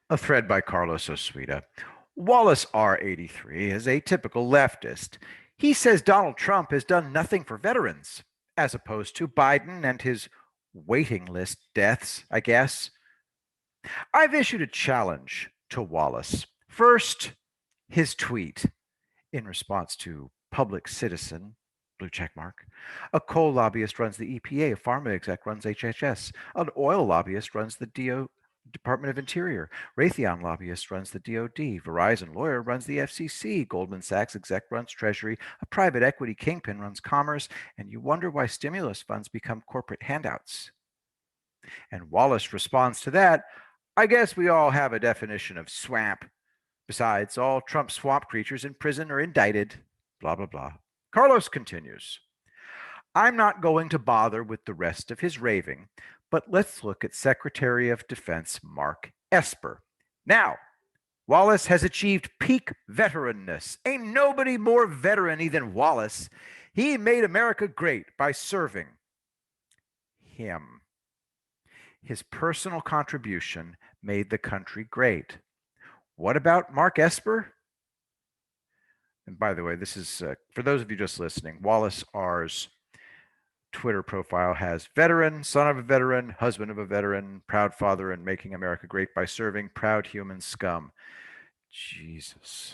A thread by Carlos Osuita. Wallace R83 is a typical leftist. He says Donald Trump has done nothing for veterans, as opposed to Biden and his waiting list deaths, I guess. I've issued a challenge to Wallace. First, his tweet in response to Public Citizen, blue check mark. A coal lobbyist runs the EPA, a pharma exec runs HHS, an oil lobbyist runs the Department of Interior, Raytheon lobbyist runs the DoD, Verizon lawyer runs the FCC, Goldman Sachs exec runs Treasury, a private equity kingpin runs commerce, and you wonder why stimulus funds become corporate handouts. And Wallace responds to that, I guess we all have a definition of swamp. Besides, all Trump swamp creatures in prison are indicted, blah, blah, blah. Carlos continues, I'm not going to bother with the rest of his raving, but let's look at Secretary of Defense Mark Esper. Now, Wallace has achieved peak veteranness. Ain't nobody more veteran-y than Wallace. He made America great by serving him. His personal contribution made the country great. What about Mark Esper? And by the way, this is, for those of you just listening, Wallace R's Twitter profile has veteran, son of a veteran, husband of a veteran, proud father, and making America great by serving, proud human scum. Jesus.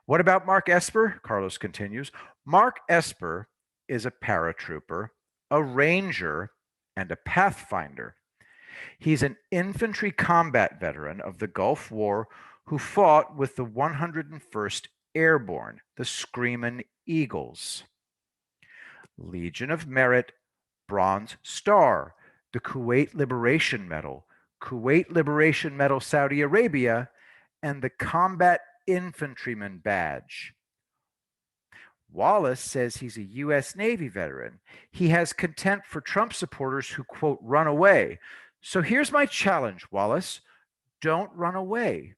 What about Mark Esper? Carlos continues. Mark Esper is a paratrooper, a ranger, and a pathfinder. He's an infantry combat veteran of the Gulf War who fought with the 101st Airborne, the Screamin' Eagles. Legion of Merit, Bronze Star, the Kuwait Liberation Medal, Kuwait Liberation Medal Saudi Arabia, and the Combat Infantryman Badge. Wallace says he's a U.S. Navy veteran. He has contempt for Trump supporters who, quote, run away. So here's my challenge, Wallace. Don't run away.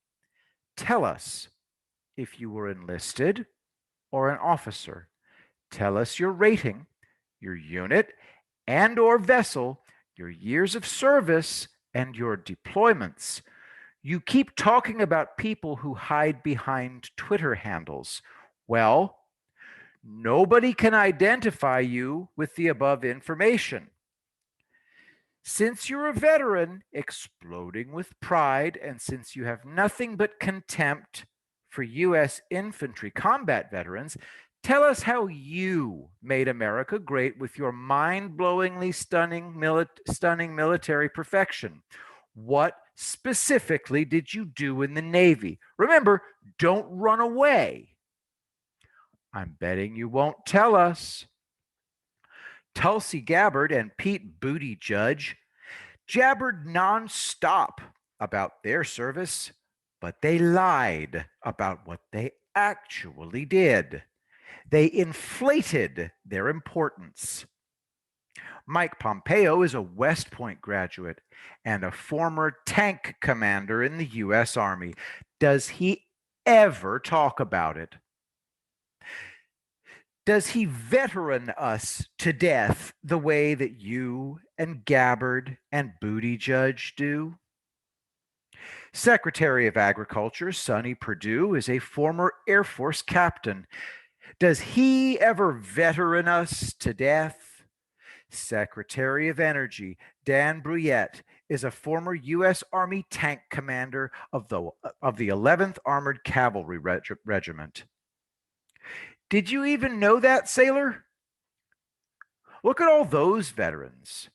Tell us if you were enlisted or an officer. Tell us your rating, your unit and or vessel, your years of service, and your deployments. You keep talking about people who hide behind Twitter handles. Well, nobody can identify you with the above information. Since you're a veteran exploding with pride, and since you have nothing but contempt for U.S. infantry combat veterans, tell us how you made America great with your mind-blowingly stunning military perfection. What specifically did you do in the Navy? Remember, don't run away. I'm betting you won't tell us. Tulsi Gabbard and Pete Buttigieg jabbered nonstop about their service, but they lied about what they actually did. They inflated their importance. Mike Pompeo is a West Point graduate and a former tank commander in the U.S. Army. Does he ever talk about it? Does he veteran us to death the way that you and Gabbard and Buttigieg do? Secretary of Agriculture Sonny Perdue is a former Air Force captain. Does he ever veteran us to death? Secretary of Energy Dan Brouillette is a former U.S. Army tank commander of the 11th Armored Cavalry Regiment. Did you even know that, sailor? Look at all those veterans.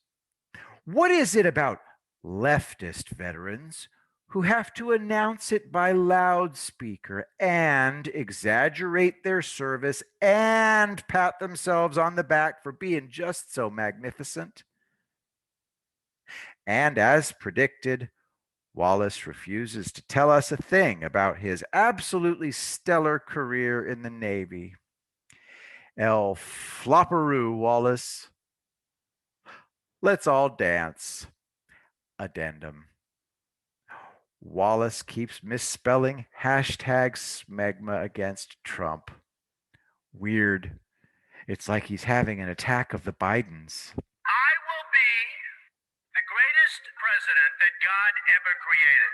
What is it about leftist veterans who have to announce it by loudspeaker and exaggerate their service and pat themselves on the back for being just so magnificent? And as predicted, Wallace refuses to tell us a thing about his absolutely stellar career in the Navy. El flopperoo, Wallace. Let's all dance. Addendum. Wallace keeps misspelling hashtag smegma against Trump. Weird. It's like he's having an attack of the Bidens. I will be the greatest president that God ever created.